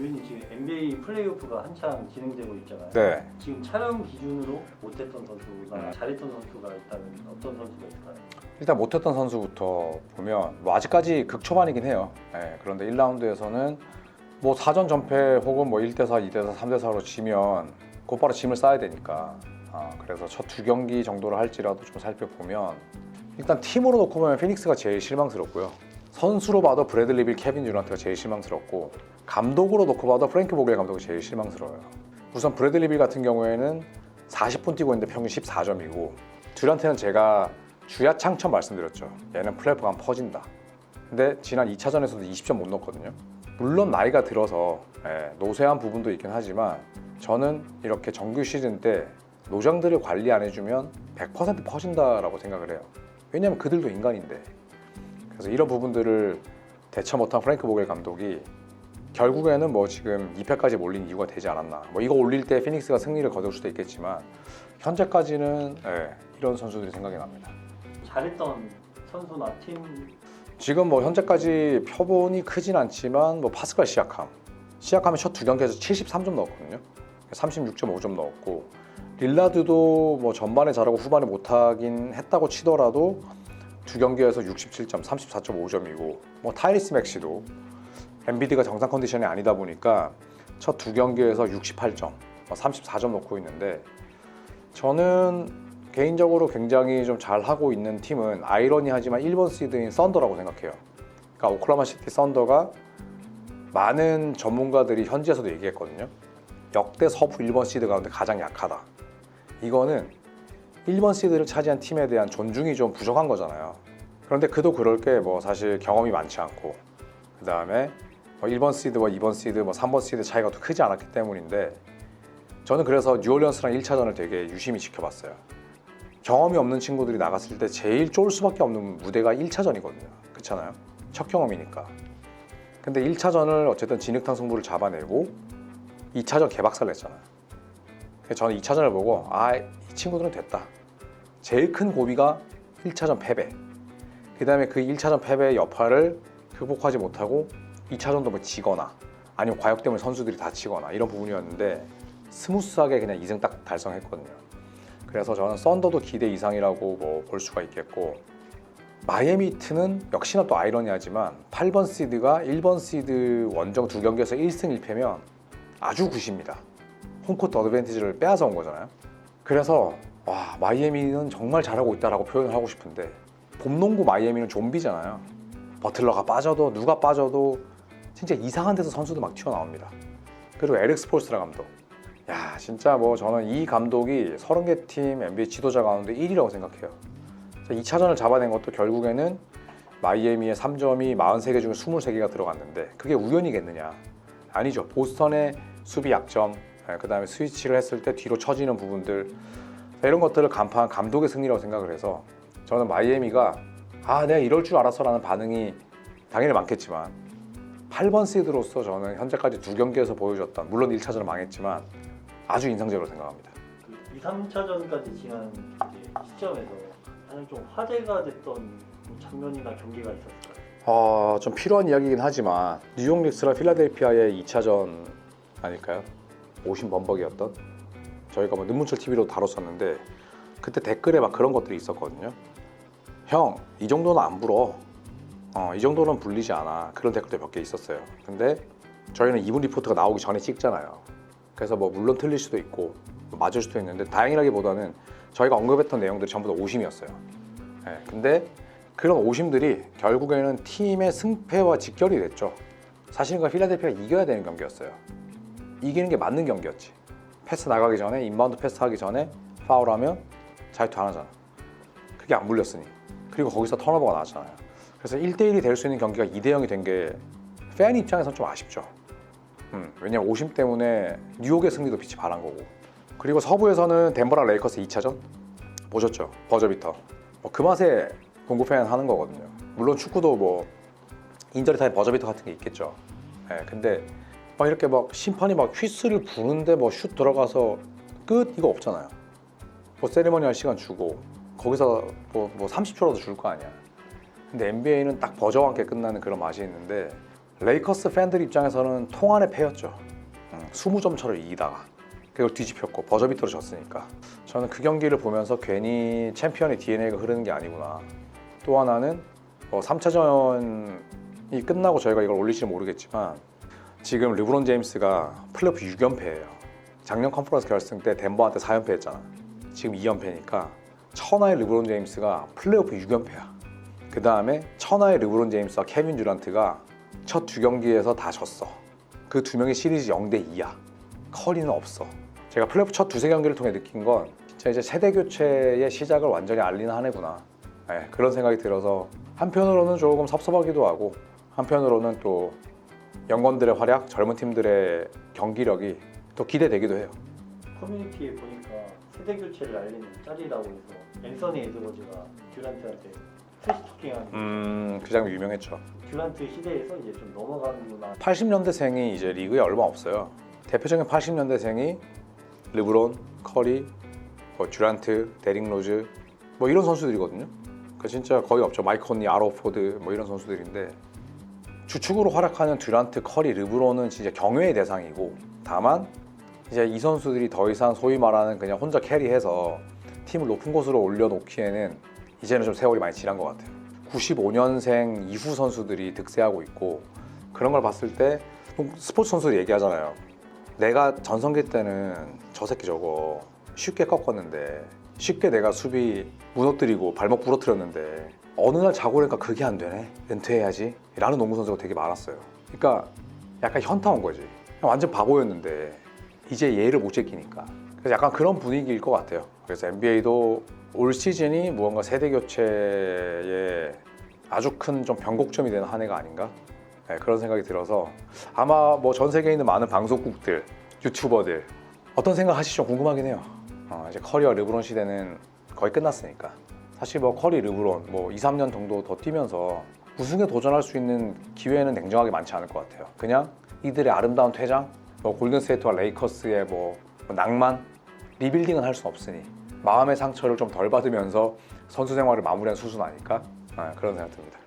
위원님 지금 NBA 플레이오프가 한창 진행되고 있잖아요. 네. 지금 촬영 기준으로 못했던 선수나 잘했던 선수가 있다면 어떤 선수가 있을까요? 일단 못했던 선수부터 보면 뭐 아직까지 극초반이긴 해요. 네, 그런데 1라운드에서는 뭐 4전 전패 혹은 뭐 1대4, 2대4, 3대4로 지면 곧바로 짐을 싸야 되니까 그래서 첫 2경기 정도를 할지라도 좀 살펴보면 일단 팀으로 놓고 보면 피닉스가 제일 실망스럽고요. 선수로 봐도 브래들리 빌, 케빈 듀란트가 제일 실망스럽고 감독으로 놓고 봐도 프랭크 보겔 감독이 제일 실망스러워요. 우선 브래들리 빌 같은 경우에는 40분 뛰고 있는데 평균 14점이고 듀란트는 제가 주야창천 말씀드렸죠. 얘는 플레이오프 가면 퍼진다. 근데 지난 2차전에서도 20점 못 넣었거든요. 물론 나이가 들어서 노쇠한 부분도 있긴 하지만 저는 이렇게 정규 시즌 때 노장들을 관리 안 해주면 100% 퍼진다라고 생각을 해요. 왜냐면 그들도 인간인데. 그래서 이런 부분들을 대처 못한 프랭크 보겔 감독이 결국에는 뭐 지금 2패까지 몰린 이유가 되지 않았나. 뭐 이거 올릴 때 피닉스가 승리를 거둘 수도 있겠지만 현재까지는 이런 선수들이 생각이 납니다. 잘했던 선수나 팀 지금 뭐 현재까지 표본이 크진 않지만 뭐 파스칼 시아캄이 첫 2경기에서 73점 넣었거든요. 36.5점 넣었고 릴라드도 뭐 전반에 잘하고 후반에 못하긴 했다고 치더라도 2경기에서 67점, 34.5점이고 뭐 타이리스 맥시도 엔비디가 정상 컨디션이 아니다 보니까 첫 2경기에서 68점, 34점 넣고 있는데 저는 개인적으로 굉장히 좀 잘하고 있는 팀은 아이러니하지만 1번 시드인 썬더라고 생각해요. 그러니까 오클라호마 시티 썬더가 많은 전문가들이 현지에서도 얘기했거든요. 역대 서부 1번 시드 가운데 가장 약하다. 이거는 1번 시드를 차지한 팀에 대한 존중이 좀 부족한 거잖아요. 그런데 그도 그럴 게 뭐 사실 경험이 많지 않고 그 다음에 뭐 1번 시드와 2번 시드, 뭐 3번 시드 차이가 또 크지 않았기 때문인데 저는 그래서 뉴올리언스랑 1차전을 되게 유심히 지켜봤어요. 경험이 없는 친구들이 나갔을 때 제일 쫄 수밖에 없는 무대가 1차전이거든요. 그렇잖아요. 첫 경험이니까. 근데 1차전을 어쨌든 진흙탕 승부를 잡아내고 2차전 개박살 냈잖아요. 그래서 저는 2차전을 보고 이 친구들은 됐다. 제일 큰 고비가 1차전 패배. 그 다음에 그 1차전 패배의 여파를 극복하지 못하고 2차전도 뭐 지거나 아니면 과역 때문에 선수들이 다치거나 이런 부분이었는데 스무스하게 그냥 2승 딱 달성했거든요. 그래서 저는 썬더도 기대 이상이라고 뭐 볼 수가 있겠고 마이애미 히트는 역시나 또 아이러니하지만 8번 시드가 1번 시드 원정 2경기에서 1승 1패면 아주 굿입니다. 홈코트 어드밴티지를 빼앗아 온 거잖아요. 그래서 와 마이애미는 정말 잘하고 있다라고 표현을 하고 싶은데 봄농구 마이애미는 좀비잖아요. 버틀러가 빠져도 누가 빠져도 진짜 이상한 데서 선수도 막 튀어나옵니다. 그리고 에릭 스폴스트라 감독. 야 진짜 뭐 저는 이 감독이 30개 팀 NBA 지도자 가운데 1위라고 생각해요. 2차전을 잡아낸 것도 결국에는 마이애미의 3점이 43개 중에 23개가 들어갔는데 그게 우연이겠느냐? 아니죠. 보스턴의 수비 약점, 그 다음에 스위치를 했을 때 뒤로 처지는 부분들 이런 것들을 간파한 감독의 승리라고 생각을 해서 저는 마이애미가 내가 이럴 줄 알았어 라는 반응이 당연히 많겠지만 8번 시드로서 저는 현재까지 2경기에서 보여줬던 물론 1차전은 망했지만 아주 인상적으로 생각합니다. 2, 3차전까지 지난 시점에서 가장 좀 화제가 됐던 장면이나 경기가 있었을까요? 좀 필요한 이야기이긴 하지만 뉴욕 닉스랑 필라델피아의 2차전 아닐까요? 오신 범벅이었던 저희가 뭐 눈문철 TV로 다뤘었는데 그때 댓글에 막 그런 것들이 있었거든요. 형, 이 정도는 안 불어. 이 정도는 불리지 않아. 그런 댓글도 몇 개 있었어요. 근데 저희는 2분 리포트가 나오기 전에 찍잖아요. 그래서 뭐 물론 틀릴 수도 있고 맞을 수도 있는데 다행이라기보다는 저희가 언급했던 내용들이 전부 다 오심이었어요. 근데 그런 오심들이 결국에는 팀의 승패와 직결이 됐죠. 사실은 필라델피아가 이겨야 되는 경기였어요. 이기는 게 맞는 경기였지. 패스 나가기 전에 인바운드 패스 하기 전에 파울하면 자유투 하나잖아. 그게 안 물렸으니. 그리고 거기서 턴오버가 나왔잖아요. 그래서 1대1이 될 수 있는 경기가 2대0이 된 게 팬 입장에서는 좀 아쉽죠. 왜냐면 오심 때문에 뉴욕의 승리도 빛이 발한 거고. 그리고 서부에서는 덴버랑 레이커스 2차전 보셨죠? 버저비터. 그 맛에 농구 팬 하는 거거든요. 물론 축구도 뭐 인저리 타임 버저비터 같은 게 있겠죠. 근데 막 이렇게 막 심판이 막 휘스를 부는데 뭐 슛 들어가서 끝 이거 없잖아요. 뭐 세리머니할 시간 주고 거기서 뭐 30초라도 줄 거 아니야. 근데 NBA는 딱 버저와 함께 끝나는 그런 맛이 있는데 레이커스 팬들 입장에서는 통안의 패였죠. 20점 차로 이기다가 그걸 뒤집혔고 버저비터로 졌으니까 저는 그 경기를 보면서 괜히 챔피언의 DNA가 흐르는 게 아니구나. 또 하나는 3차전이 끝나고 저희가 이걸 올릴지 모르겠지만 지금 르브론 제임스가 플레이오프 6연패예요. 작년 컨퍼런스 결승 때 덴버한테 4연패 했잖아. 지금 2연패니까 천하의 르브론 제임스가 플레이오프 6연패야. 그 다음에 천하의 르브론 제임스와 케빈 듀란트가 첫 두 경기에서 다 졌어. 그 두 명의 시리즈 0대2야. 커리는 없어. 제가 플레이오프 첫 두세 경기를 통해 느낀 건 진짜 이제 세대 교체의 시작을 완전히 알리는 한 해구나. 네, 그런 생각이 들어서 한편으로는 조금 섭섭하기도 하고 한편으로는 또 영건들의 활약, 젊은 팀들의 경기력이 또 기대되기도 해요. 커뮤니티에 보니까 세대 교체를 알리는 짤이라고 해서 앤서니 에드워즈가 듀란트한테 트래시토킹하는 그 장면 유명했죠. 듀란트 시대에서 이제 좀 넘어가는구나. 80년대생이 이제 리그에 얼마 없어요. 대표적인 80년대생이 르브론, 커리, 듀란트, 데릭 로즈 이런 선수들이거든요. 그 진짜 거의 없죠. 마이크 콘리, 아로포드 이런 선수들인데 주축으로 활약하는 듀란트, 커리, 르브론은 진짜 경외의 대상이고 다만 이제 이 선수들이 더 이상 소위 말하는 그냥 혼자 캐리해서 팀을 높은 곳으로 올려놓기에는 이제는 좀 세월이 많이 지난 것 같아요. 95년생 이후 선수들이 득세하고 있고 그런 걸 봤을 때 스포츠 선수들 얘기하잖아요. 내가 전성기 때는 저 새끼 저거 쉽게 꺾었는데 쉽게 내가 수비 무너뜨리고 발목 부러뜨렸는데 어느 날 자고 그러니까 그게 안 되네. 은퇴해야지 라는 농구 선수가 되게 많았어요. 그러니까 약간 현타 온 거지. 완전 바보였는데 이제 예의를 못 제끼니까. 그래서 약간 그런 분위기일 것 같아요. 그래서 NBA도 올 시즌이 무언가 세대 교체에 아주 큰 좀 변곡점이 되는 한 해가 아닌가? 네, 그런 생각이 들어서 아마 전 세계에 있는 많은 방송국들, 유튜버들 어떤 생각 하시죠? 궁금하긴 해요. 이제 커리와 르브론 시대는 거의 끝났으니까 사실 커리, 르브론 2, 3년 정도 더 뛰면서 우승에 도전할 수 있는 기회는 냉정하게 많지 않을 것 같아요. 그냥 이들의 아름다운 퇴장, 골든스테이트와 레이커스의 낭만, 리빌딩은 할 수 없으니 마음의 상처를 좀 덜 받으면서 선수 생활을 마무리한 수순 아닐까? 그런 생각 듭니다.